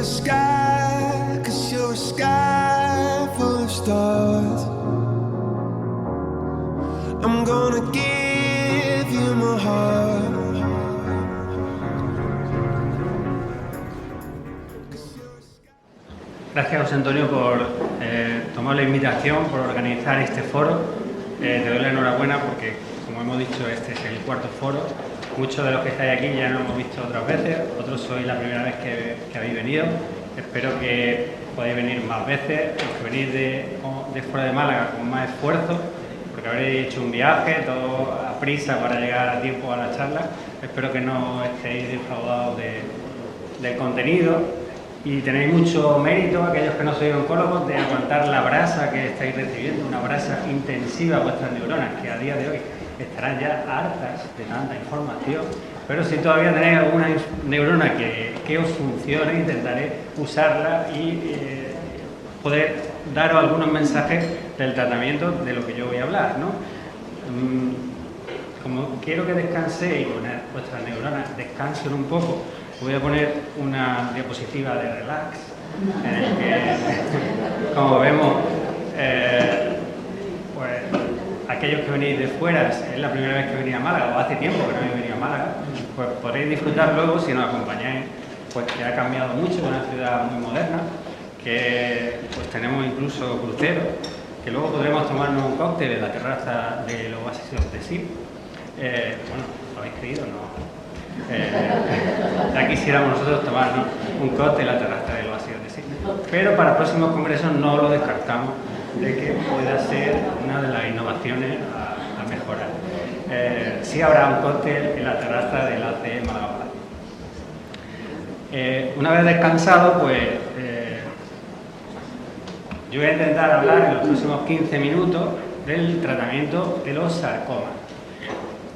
sky, 'cause you're a sky full of stars. I'm gonna give you my heart. Gracias, José Antonio, por tomar la invitación, por organizar este foro. Te doy la enhorabuena porque, como hemos dicho, este es el cuarto foro. Muchos de los que estáis aquí ya nos hemos visto otras veces, otros sois la primera vez que habéis venido. Espero que podáis venir más veces, los que venís de fuera de Málaga con más esfuerzo, porque habréis hecho un viaje, todo a prisa para llegar a tiempo a la charla. Espero que no estéis defraudados del contenido. Y tenéis mucho mérito, aquellos que no sois oncólogos, de aguantar la brasa que estáis recibiendo, una brasa intensiva a vuestras neuronas, que a día de hoy estarán ya hartas de tanta información. Pero si todavía tenéis alguna neurona que os funcione, intentaré usarla y poder daros algunos mensajes del tratamiento de lo que yo voy a hablar, ¿no? Como quiero que descanséis y vuestras neuronas descansen un poco, voy a poner una diapositiva de relax, en el que, como vemos, pues aquellos que venís de fuera, es la primera vez que venís a Málaga, o hace tiempo que no habéis venido a Málaga, pues podréis disfrutar luego, si nos acompañáis, pues que ha cambiado mucho, es una ciudad muy moderna, que pues tenemos incluso cruceros, que luego podremos tomarnos un cóctel en la terraza del Oasis of the Sea. Bueno, ¿lo habéis creído o no? Ya quisiéramos nosotros tomarnos un cóctel en la terraza del Oasis de Sydney, pero para próximos congresos no lo descartamos de que pueda ser una de las innovaciones a mejorar. Sí habrá un cóctel en la terraza del AC Málaga. Una vez descansado, pues yo voy a intentar hablar en los próximos 15 minutos del tratamiento de los sarcomas.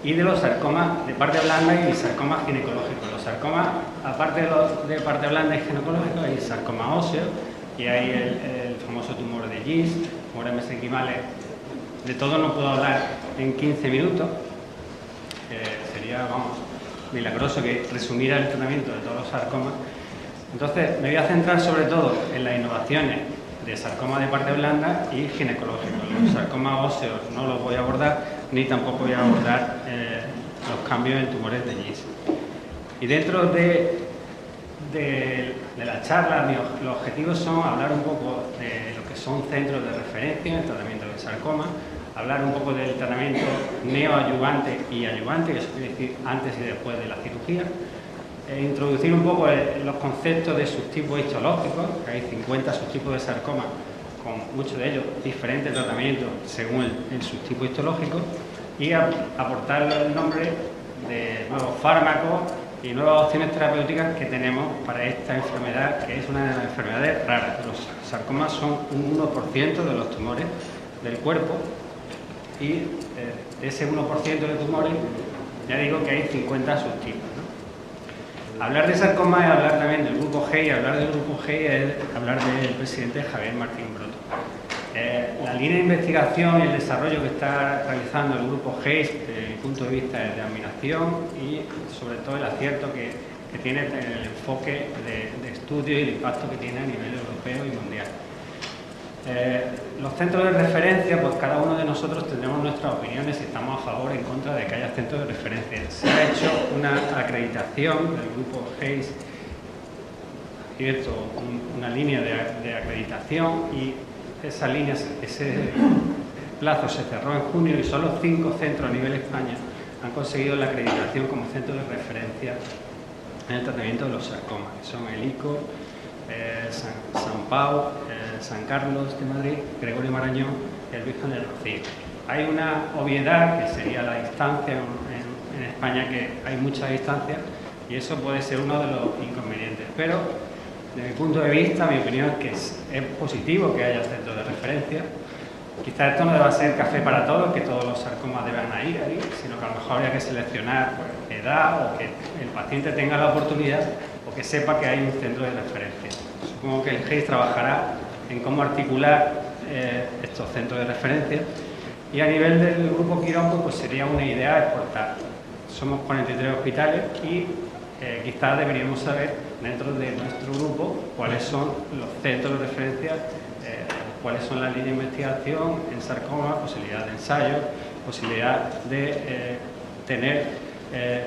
Y de los sarcomas de parte blanda y sarcomas ginecológicos. Los sarcomas, aparte de parte blanda y ginecológicos, hay sarcoma óseo y hay el famoso tumor de Gis, tumores mesenquimales. De todo no puedo hablar en 15 minutos. Sería, vamos, milagroso que resumiera el tratamiento de todos los sarcomas. Entonces, me voy a centrar sobre todo en las innovaciones de sarcoma de parte blanda y ginecológicos. Los sarcomas óseos no los voy a abordar, ni tampoco voy a abordar los cambios en tumores de Gis. Y dentro de la charla, los objetivos son hablar un poco de lo que son centros de referencia en el tratamiento del sarcoma, hablar un poco del tratamiento neoadyuvante y adyuvante, que eso quiere decir antes y después de la cirugía, introducir un poco los conceptos de subtipos histológicos, que hay 50 subtipos de sarcoma, con muchos de ellos diferentes tratamientos según el subtipo histológico, y aportar el nombre de nuevos fármacos y nuevas opciones terapéuticas que tenemos para esta enfermedad, que es una de las enfermedades raras. Los sarcomas son un 1% de los tumores del cuerpo y de ese 1% de tumores ya digo que hay 50 subtipos, ¿no? Hablar de sarcoma es hablar también del grupo G, y hablar del grupo G es hablar del presidente Javier Martín Broto. La línea de investigación y el desarrollo que está realizando el grupo G, desde mi punto de vista, es de admiración y sobre todo el acierto que tiene en el enfoque de estudio y el impacto que tiene a nivel europeo y mundial. Los centros de referencia, pues cada uno de nosotros tendremos nuestras opiniones si estamos a favor o en contra de que haya centros de referencia. Se ha hecho una acreditación del grupo GEIS, abierto una línea de acreditación, y esa línea, ese plazo se cerró en junio y solo 5 centros a nivel España han conseguido la acreditación como centro de referencia en el tratamiento de los sarcomas, que son el ICO, San Pau, San Carlos de Madrid, Gregorio Marañón y el Virgen del Rocío. Hay una obviedad que sería la distancia en España, que hay mucha distancia y eso puede ser uno de los inconvenientes, pero desde mi punto de vista, mi opinión es que es positivo que haya centros de referencia. Quizás esto no deba ser café para todos, que todos los sarcomas deban ir ahí, sino que a lo mejor habría que seleccionar pues, edad, o que el paciente tenga la oportunidad o que sepa que hay un centro de referencia. Supongo que el GEIS trabajará en cómo articular estos centros de referencia, y a nivel del grupo Quirón pues sería una idea exportar. Somos 43 hospitales y quizás deberíamos saber dentro de nuestro grupo cuáles son los centros de referencia, cuáles son las líneas de investigación en sarcoma, posibilidad de ensayo, posibilidad de tener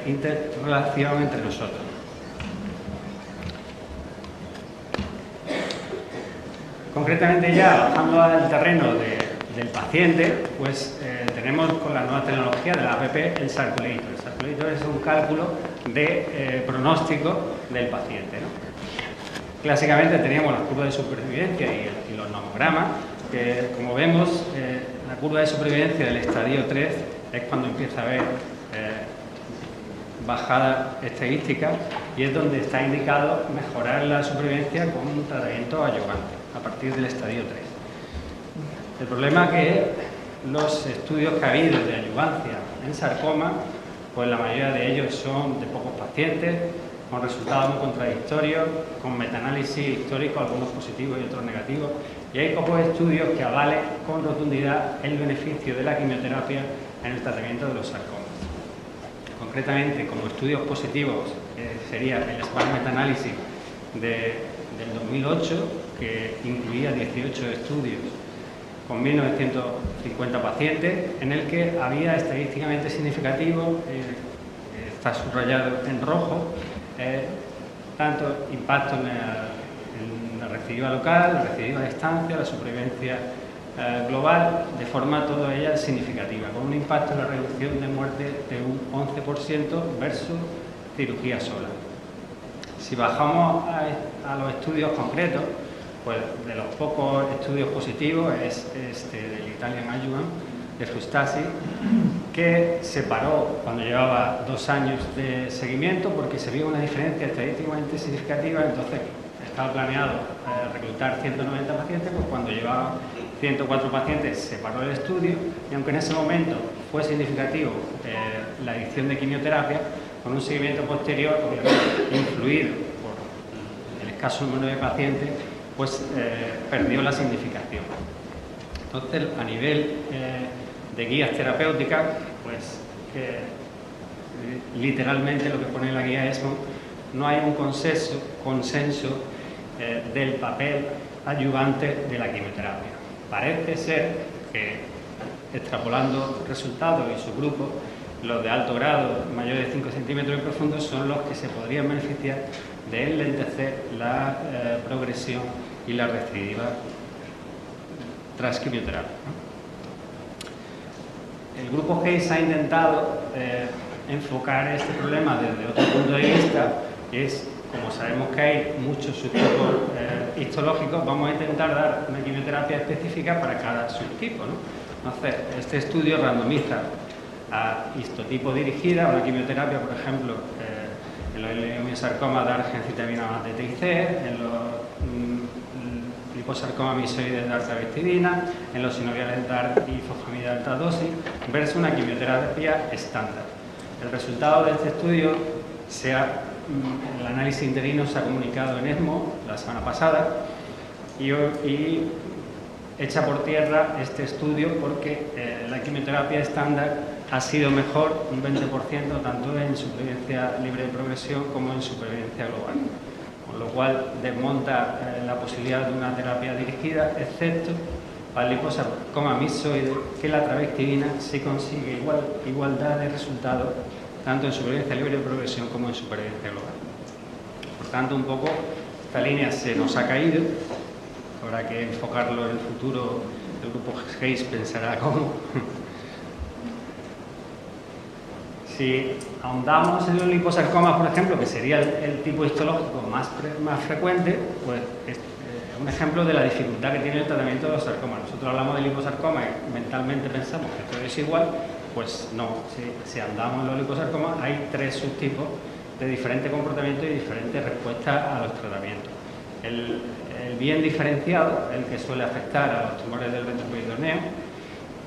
interrelación entre nosotros. Concretamente ya, bajando al terreno del paciente, pues tenemos con la nueva tecnología de la APP el Sarculator. El Sarculator es un cálculo de pronóstico del paciente, ¿no? Clásicamente teníamos las curvas de supervivencia y los nomogramas, que como vemos, la curva de supervivencia del estadio 3 es cuando empieza a haber bajada estadística y es donde está indicado mejorar la supervivencia con un tratamiento adyuvante a partir del estadio 3. El problema es que los estudios que ha habido de adyuvancia en sarcoma, pues la mayoría de ellos son de pocos pacientes, con resultados muy contradictorios, con metaanálisis históricos, algunos positivos y otros negativos, y hay pocos estudios que avalen con rotundidad el beneficio de la quimioterapia en el tratamiento de los sarcomas. Concretamente, como estudios positivos, sería el SPARC metaanálisis del 2008, que incluía 18 estudios con 1.950 pacientes, en el que había estadísticamente significativo, está subrayado en rojo, tanto impacto en la recidiva local, la recidiva a distancia, la supervivencia global, de forma toda ella significativa, con un impacto en la reducción de muerte de un 11% versus cirugía sola. Si bajamos a los estudios concretos, pues de los pocos estudios positivos es del Italian Adjuvant de Frustasi, que se paró cuando llevaba 2 años de seguimiento porque se vio una diferencia estadísticamente significativa. Entonces estaba planeado reclutar 190 pacientes, pues cuando llevaba 104 pacientes se paró el estudio, y aunque en ese momento fue significativo la adición de quimioterapia, con un seguimiento posterior, obviamente influido por el escaso número de pacientes, pues perdió la significación. Entonces, a nivel de guías terapéuticas, pues literalmente lo que pone en la guía ESMO, no hay un consenso del papel adyuvante de la quimioterapia. Parece ser que, extrapolando resultados y subgrupos, los de alto grado, mayores de 5 centímetros de profundo, son los que se podrían beneficiar de enlentecer la progresión y la recidiva tras quimioterapia, ¿no? El grupo GACE ha intentado enfocar este problema desde otro punto de vista, que es, como sabemos que hay muchos subtipos histológicos, vamos a intentar dar una quimioterapia específica para cada subtipo, ¿no? Entonces, este estudio randomiza a histotipo dirigida, una quimioterapia, por ejemplo, en los leiomyosarcomas dar gencitabina más de TIC, en los liposarcoma misoides dar travestidina, en los sinoviales dar ifosfamida alta dosis, versus una quimioterapia estándar. El resultado de este estudio, el análisis interino se ha comunicado en ESMO la semana pasada y echa por tierra este estudio porque la quimioterapia estándar ha sido mejor un 20% tanto en supervivencia libre de progresión como en supervivencia global, con lo cual desmonta la posibilidad de una terapia dirigida, excepto para el liposarcoma misoide, que la travestidina sí consigue igualdad de resultados tanto en supervivencia libre de progresión como en supervivencia global. Por tanto, un poco esta línea se nos ha caído, habrá que enfocarlo en el futuro, el grupo GACE pensará cómo. Si ahondamos en los liposarcomas, por ejemplo, que sería el tipo histológico más frecuente, pues es un ejemplo de la dificultad que tiene el tratamiento de los sarcomas. Nosotros hablamos de liposarcoma y mentalmente pensamos que todo es igual, pues no. Si andamos en los liposarcomas, hay 3 subtipos de diferente comportamiento y diferentes respuestas a los tratamientos. El bien diferenciado, el que suele afectar a los tumores del retroperidoneo,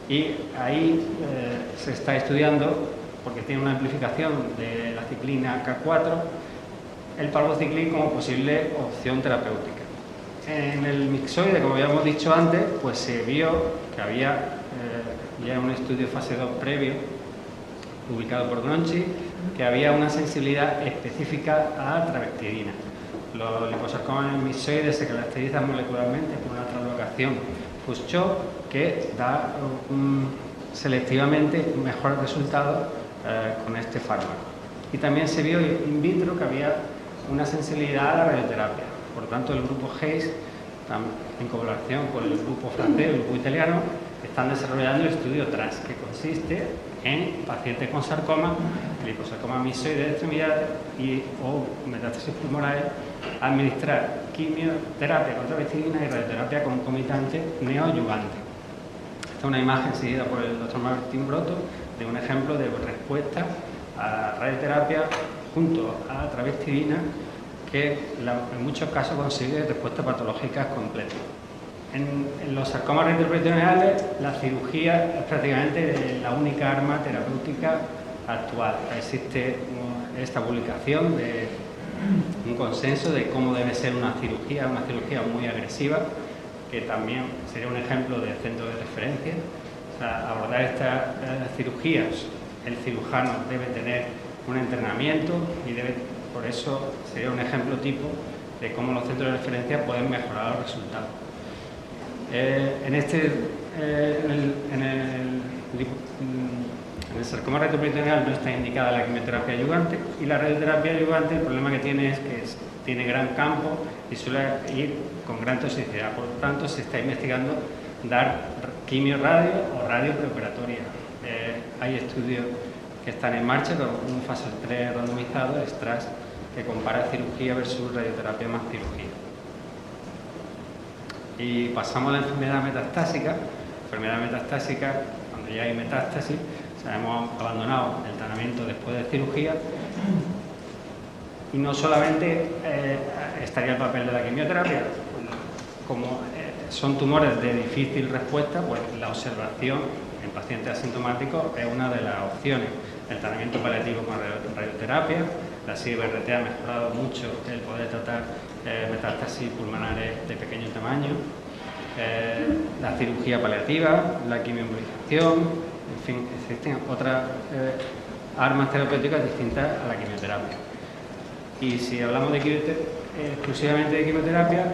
y ahí se está estudiando, porque tiene una amplificación de la ciclina K4, el palbociclib como posible opción terapéutica. En el mixoide, como habíamos dicho antes, pues se vio que había ya un estudio fase 2 previo, publicado por Gronchi, que había una sensibilidad específica a travestidina. Los liposarcomas misoides se caracterizan molecularmente por una translocación Fuchs-Chop que da selectivamente mejores resultados con este fármaco. Y también se vio in vitro que había una sensibilidad a la radioterapia. Por tanto, el grupo Hayes, en colaboración con el grupo francés y el grupo italiano, están desarrollando el estudio TRAS, que consiste en pacientes con sarcoma, liposarcoma misoide de extremidades o metástasis pulmonares, administrar quimioterapia con travestidina y radioterapia concomitante neoadyuvante. Esta es una imagen seguida por el Dr. Martín Broto de un ejemplo de respuesta a radioterapia junto a travestidina que en muchos casos consigue respuestas patológicas completas. En los sarcomas retroperitoneales, la cirugía es prácticamente la única arma terapéutica actual. Existe esta publicación de un consenso de cómo debe ser una cirugía muy agresiva, que también sería un ejemplo de centro de referencia. O sea, abordar estas cirugías, el cirujano debe tener un entrenamiento y por eso sería un ejemplo tipo de cómo los centros de referencia pueden mejorar los resultados. En el sarcoma retroperitoneal no está indicada la quimioterapia adyuvante, y la radioterapia adyuvante, el problema que tiene es que tiene gran campo y suele ir con gran toxicidad. Por lo tanto, se está investigando dar quimio-radio o radio preoperatoria. Hay estudios que están en marcha con un fase 3 randomizado, el STRAS, que compara cirugía versus radioterapia más cirugía. Y pasamos a la enfermedad metastásica. Enfermedad metastásica, cuando ya hay metástasis, hemos abandonado el tratamiento después de cirugía, y no solamente estaría el papel de la quimioterapia. Como son tumores de difícil respuesta, pues la observación en pacientes asintomáticos es una de las opciones. El tratamiento paliativo con radioterapia, la CIBRT ha mejorado mucho el poder tratar metástasis pulmonares de pequeño tamaño, la cirugía paliativa, la quimioembolización, en fin, existen otras armas terapéuticas distintas a la quimioterapia. Y si hablamos exclusivamente de quimioterapia,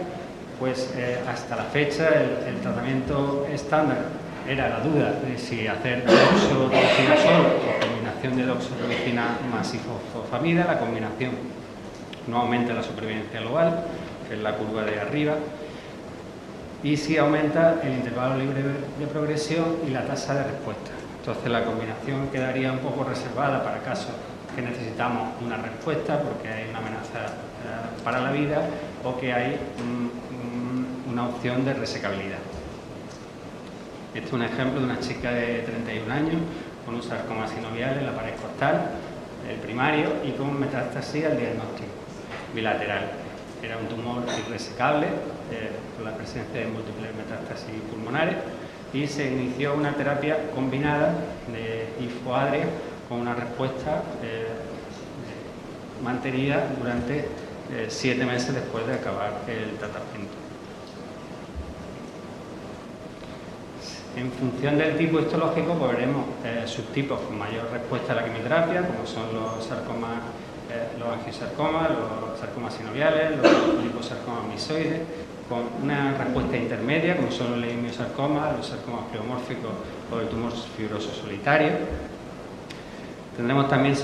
pues hasta la fecha el tratamiento estándar era la duda de si hacer doxorubicina solo o combinación de doxorubicina más ifosfamida. La combinación no aumenta la supervivencia global, que es la curva de arriba, y sí aumenta el intervalo libre de progresión y la tasa de respuesta. Entonces la combinación quedaría un poco reservada para casos que necesitamos una respuesta porque hay una amenaza para la vida o que hay una opción de resecabilidad. Este es un ejemplo de una chica de 31 años con un sarcoma sinovial en la pared costal, el primario, y con metástasis al diagnóstico bilateral. Era un tumor irresecable con la presencia de múltiples metástasis pulmonares, y se inició una terapia combinada de IFO-ADRIA con una respuesta mantenida durante 7 meses después de acabar el tratamiento. En función del tipo histológico, pues veremos subtipos con mayor respuesta a la quimioterapia, como son los sarcomas, los angiosarcomas, los sarcomas sinoviales, los liposarcomas misoides, con una respuesta intermedia, como son los leimiosarcomas, los sarcomas pleomórficos o el tumor fibroso solitario. Tendremos también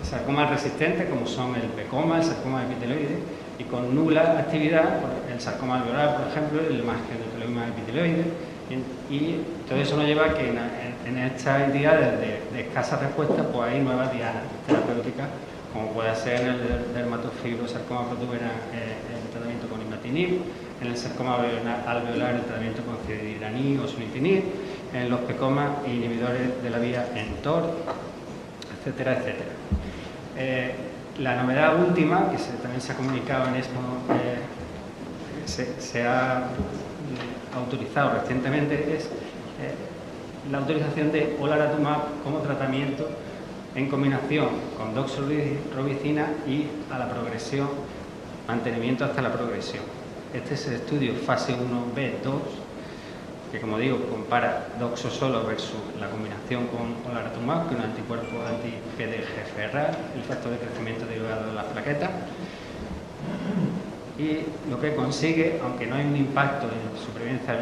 sarcomas resistentes, como son el pecoma, el sarcoma epiteloide, y con nula actividad, el sarcoma alveolar, por ejemplo, el masquenoteloma epiteloide. Y todo eso nos lleva a que en estas entidades de escasa respuesta, pues hay nuevas dianas terapéuticas, como puede ser en el dermatofibrosarcoma protuberante el tratamiento con imatinib, en el sarcoma alveolar el tratamiento con cediranib o sunitinib, en los pecomas inhibidores de la vía mTOR, etcétera, etcétera. La novedad última, que también se ha comunicado en ESMO, se ha autorizado recientemente, es la autorización de olaratumab como tratamiento en combinación con doxorubicina y a la progresión, mantenimiento hasta la progresión. Este es el estudio fase 1B2 que, como digo, compara doxo solo versus la combinación con olaratumab, que es un anticuerpo anti-PDGFR, el factor de crecimiento derivado de las plaquetas. Y lo que consigue, aunque no hay un impacto en supervivencia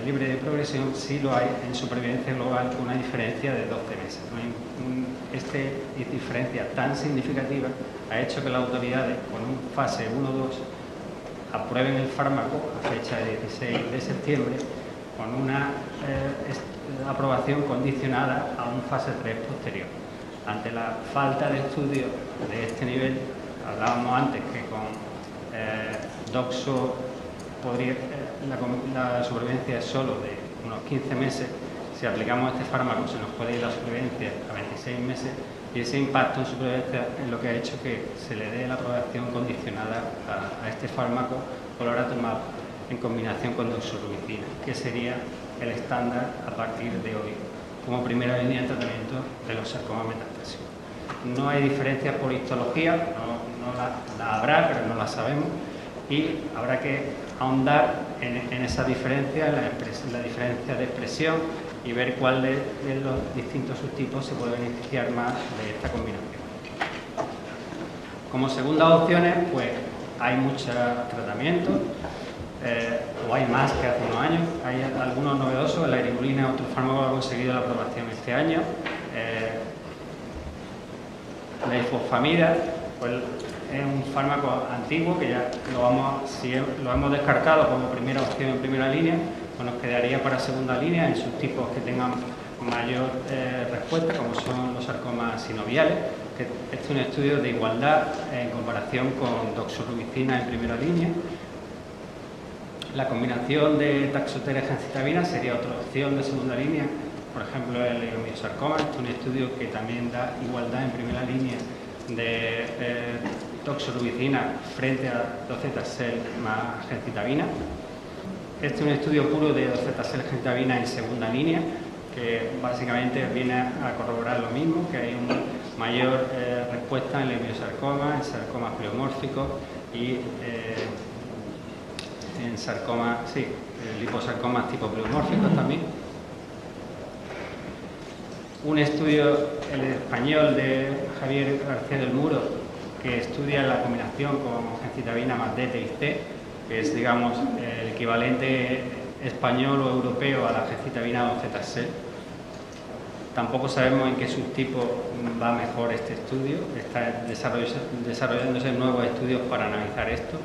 libre de progresión, sí lo hay en supervivencia global con una diferencia de 12 meses. Esta diferencia tan significativa ha hecho que las autoridades, con un fase 1-2, aprueben el fármaco a fecha de 16 de septiembre con una aprobación condicionada a un fase 3 posterior. Ante la falta de estudios de este nivel, hablábamos antes que con doxo podría, la supervivencia es solo de unos 15 meses. Si aplicamos este fármaco se nos puede ir la supervivencia a 26 meses, y ese impacto en supervivencia es lo que ha hecho que se le dé la aprobación condicionada a este fármaco olaratumab en combinación con doxorubicina, que sería el estándar a partir de hoy como primera línea de tratamiento de los sarcomas metastásicos. No hay diferencias por histología, no la habrá, pero no la sabemos, y habrá que ahondar en esa diferencia, en la diferencia de expresión, y ver cuál de los distintos subtipos se puede beneficiar más de esta combinación. Como segundas opciones, pues hay muchos tratamientos, o hay más que hace unos años. Hay algunos novedosos. La eribulina, otro fármaco, ha conseguido la aprobación este año. La ifosfamida, pues es un fármaco antiguo que ya si lo hemos descartado como primera opción en primera línea, pues nos quedaría para segunda línea en subtipos que tengan mayor respuesta, como son los sarcomas sinoviales, que este es un estudio de igualdad en comparación con doxorubicina en primera línea. La combinación de taxotere gencitabina sería otra opción de segunda línea, por ejemplo el leiomyosarcoma. Este es un estudio que también da igualdad en primera línea de doxorubicina frente a docetacel más gencitabina. Este es un estudio puro de docetacel gencitabina en segunda línea, que básicamente viene a corroborar lo mismo, que hay una mayor respuesta en leiomyosarcoma, en sarcomas pleomórficos y en sarcomas, liposarcomas tipo pleomórficos también. Un estudio, el español de Javier García del Muro, que estudia la combinación con gencitabina más DT y C, que es, digamos, el equivalente español o europeo a la gencitabina docetacel. Tampoco sabemos en qué subtipo va mejor este estudio. Está desarrollándose nuevos estudios para analizar esto.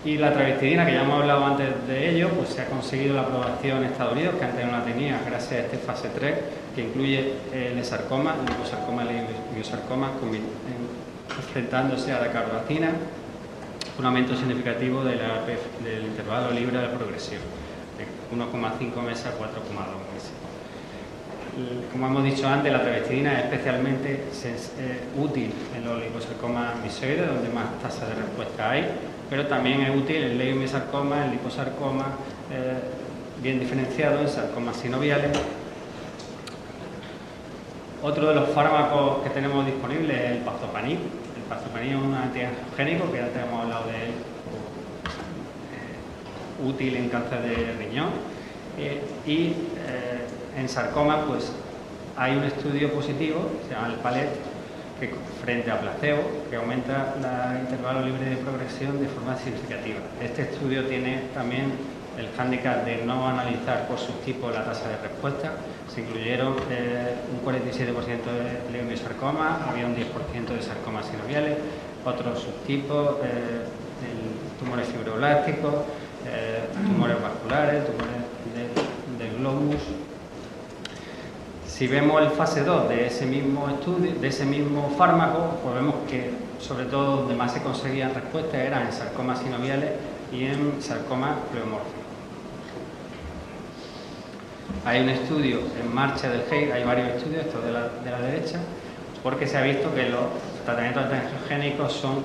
Y la travestidina, que ya hemos hablado antes de ello, pues se ha conseguido la aprobación en Estados Unidos, que antes no la tenía, gracias a este fase 3, que incluye el sarcoma, el liposarcoma y el leiomyosarcoma, enfrentándose a la carbacina, un aumento significativo del intervalo libre de progresión, de 1,5 meses a 4,2 meses. Como hemos dicho antes, la travestidina es especialmente útil en los liposarcomas misoides, donde más tasa de respuesta hay, pero también es útil en leiomyosarcoma, en liposarcoma, bien diferenciado en sarcomas sinoviales. Otro de los fármacos que tenemos disponibles es el pazopanib. El pazopanib es un antiangiogénico, que antes hemos hablado de él, útil en cáncer de riñón. En sarcoma, pues hay un estudio positivo, se llama el PALET, que frente a placebo, que aumenta el intervalo libre de progresión de forma significativa. Este estudio tiene también el hándicap de no analizar por subtipo la tasa de respuesta. Se incluyeron un 47% de leiomyosarcoma, había un 10% de sarcomas sinoviales, otros subtipos, tumores fibroblásticos, tumores vasculares, tumores del globus. Si vemos el fase 2 de ese mismo estudio, de ese mismo fármaco, pues vemos que sobre todo donde más se conseguían respuestas eran en sarcomas sinoviales y en sarcomas pleomórficos. Hay un estudio en marcha del GEI, hay varios estudios, esto de la derecha, porque se ha visto que los tratamientos antiangiogénicos son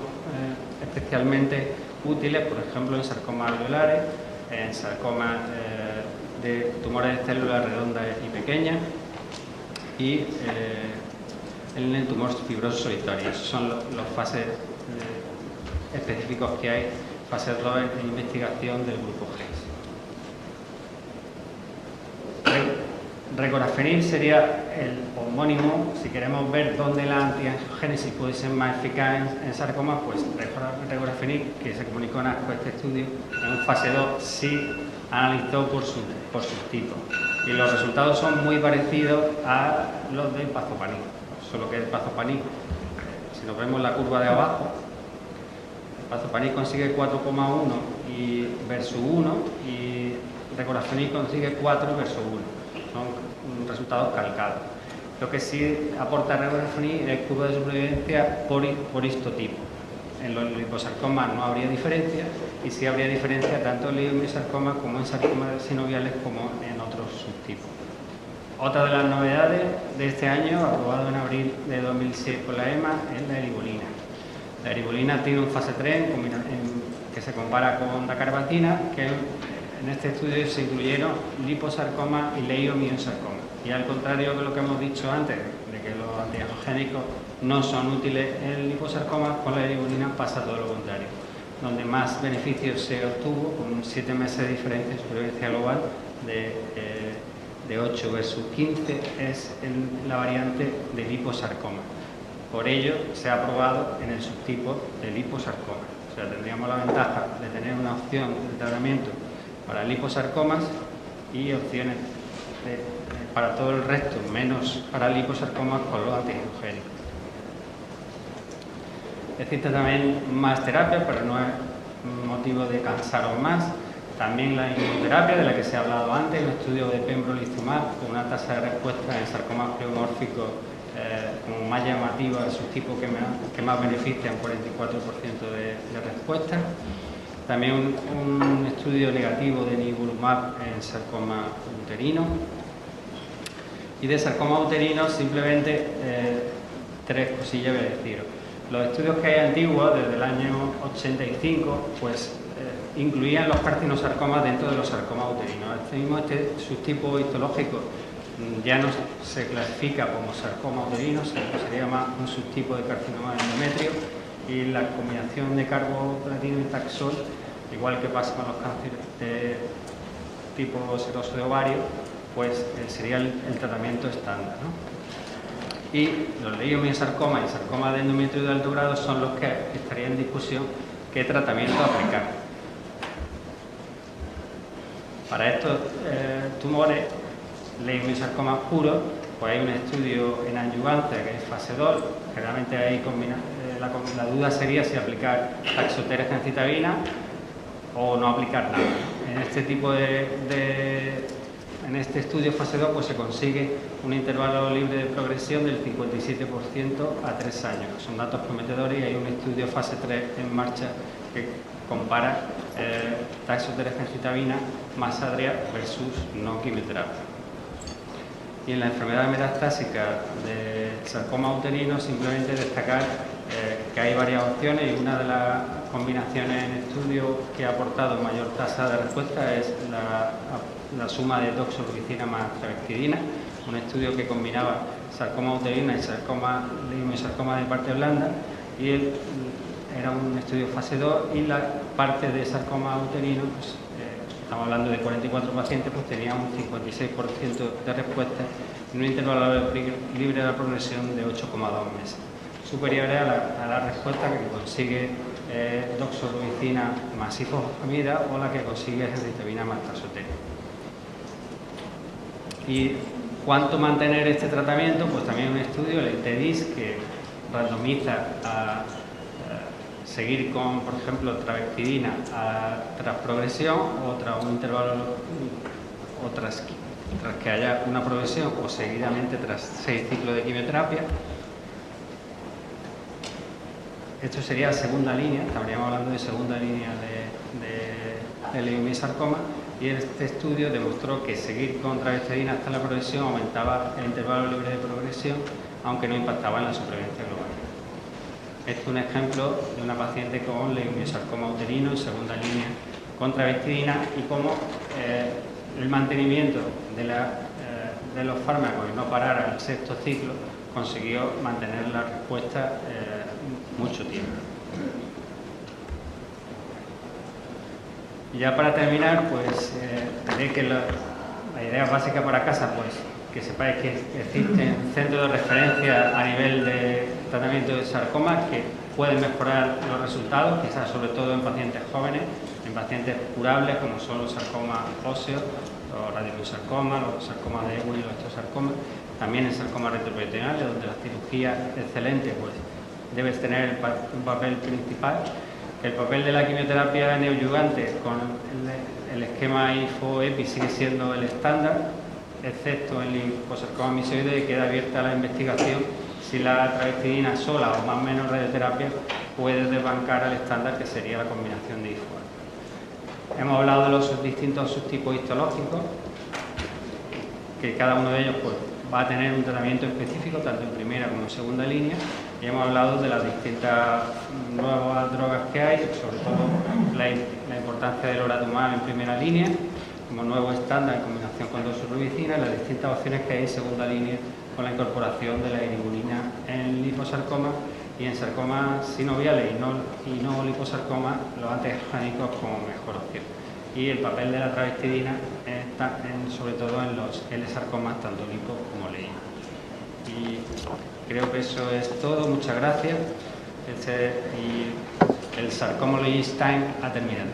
especialmente útiles, por ejemplo, en sarcomas alveolares, en sarcomas de tumores de células redondas y pequeñas, y en el tumor fibroso solitario. Esos son los fases específicos que hay, fase 2 de investigación del grupo GES. Regorafenib sería el homónimo. Si queremos ver dónde la antiangiogénesis puede ser más eficaz en sarcoma, pues regorafenib, que se comunicó en ASCO este estudio, en fase 2 sí analizó por sus tipos. Y los resultados son muy parecidos a los del Pazopanib, solo que el Pazopanib, si nos vemos la curva de abajo, el Pazopanib consigue 4,1 versus 1 y regorafenib consigue 4 versus 1. Son resultados calcados. Lo que sí aporta regorafenib es curva de supervivencia por histotipo. En los liposarcomas no habría diferencia y sí habría diferencia tanto en leiomyosarcoma como en sarcomas sinoviales como en otros subtipos. Otra de las novedades de este año, aprobado en abril de 2006 por la EMA, es la eribolina. La eribolina tiene un fase 3 que se compara con dacarbatina, que en este estudio se incluyeron liposarcoma y leiomyosarcoma. Y al contrario de lo que hemos dicho antes, de que los antiangiogénicos no son útiles en liposarcoma, con la eribolina pasa todo lo contrario. Donde más beneficios se obtuvo, con 7 meses de diferencia de supervivencia global de 8 versus 15, es en la variante de liposarcoma. Por ello, se ha aprobado en el subtipo de liposarcoma. O sea, tendríamos la ventaja de tener una opción de tratamiento para liposarcomas y opciones para todo el resto, menos para liposarcomas con los antiangiogénicos. Existe también más terapia, pero no es motivo de cansaros más. También la inmunoterapia, de la que se ha hablado antes, un estudio de pembrolizumab con una tasa de respuesta en sarcomas pleomórficos como más llamativa, el subtipo que más benefician, 44% de respuesta. También un estudio negativo de nivolumab en sarcoma uterino. Y de sarcoma uterino simplemente 3 cosillas voy a deciros. Los estudios que hay antiguos, desde el año 85, pues incluían los carcinosarcomas dentro de los sarcomas uterinos. Este subtipo histológico ya no se clasifica como sarcoma uterino, sería más un subtipo de carcinoma de endometrio, y la combinación de carboplatino y taxol, igual que pasa con los cánceres de tipo seroso de ovario, pues sería el tratamiento estándar, ¿no? Y los leiomyosarcomas y sarcomas de endometrio de alto grado son los que estarían en discusión qué tratamiento aplicar. Para estos tumores, leiomyosarcomas puros, pues hay un estudio en adyuvancia que es fase 2. Generalmente ahí la duda sería si aplicar taxotere gencitabina o no aplicar nada. En este tipo en este estudio fase 2 pues se consigue un intervalo libre de progresión del 57% a 3 años. Son datos prometedores y hay un estudio fase 3 en marcha que compara taxotere gencitabina más adria versus no quimioterapia. Y en la enfermedad metastásica de sarcoma uterino simplemente destacar que hay varias opciones y una de las combinaciones en estudio que ha aportado mayor tasa de respuesta es la suma de doxorubicina más trabectidina, un estudio que combinaba sarcoma uterina y leiomyosarcoma de parte blanda, y era un estudio fase 2 y la parte de sarcoma uterino, pues, estamos hablando de 44 pacientes, pues tenía un 56% de respuesta en un intervalo libre de la progresión de 8,2 meses, superiores a la respuesta que consigue doxorubicina más ifosfamida o la que consigue gencitabina más taxotere. ¿Y cuánto mantener este tratamiento? Pues también un estudio, el TEDIS, que randomiza a seguir con, por ejemplo, trabectidina tras progresión o tras un intervalo o tras que haya una progresión o seguidamente tras 6 ciclos de quimioterapia. Esto sería segunda línea, estaríamos hablando de segunda línea de leiomyosarcoma, y este estudio demostró que seguir con trabectidina hasta la progresión aumentaba el intervalo libre de progresión, aunque no impactaba en la supervivencia global. Este es un ejemplo de una paciente con leiomyosarcoma uterino en segunda línea con trabectidina y cómo el mantenimiento de los fármacos y no parar al 6º ciclo consiguió mantener la respuesta mucho tiempo. Y ya para terminar, pues diré que la idea básica para casa, pues que sepáis que existen centros de referencia a nivel de tratamiento de sarcomas que pueden mejorar los resultados, quizás sobre todo en pacientes jóvenes, en pacientes curables como son los sarcomas óseos, los radiosarcomas, los sarcomas de Ewing y los osteosarcomas, también en sarcomas retroperitoneales, donde la cirugía excelente pues debe tener un papel principal. El papel de la quimioterapia neoadyuvante con el esquema IFO-EPI sigue siendo el estándar, excepto el liposarcoma misoide, queda abierta la investigación si la travestidina sola o más o menos radioterapia puede desbancar al estándar, que sería la combinación de IFO. Hemos hablado de los distintos subtipos histológicos, que cada uno de ellos pues, va a tener un tratamiento específico, tanto en primera como en segunda línea, y hemos hablado de las distintas nuevas drogas que hay, sobre todo la importancia del oratumab en primera línea, como nuevo estándar en combinación con doxorubicina, y las distintas opciones que hay en segunda línea con la incorporación de la irinobulinina en liposarcoma y en sarcomas sinoviales y no liposarcomas, los antiangiogénicos como mejor opción. Y el papel de la travestidina está sobre todo en los L-sarcomas, tanto lipo como LEI. Y creo que eso es todo. Muchas gracias. Y el Sarcomologist Time ha terminado.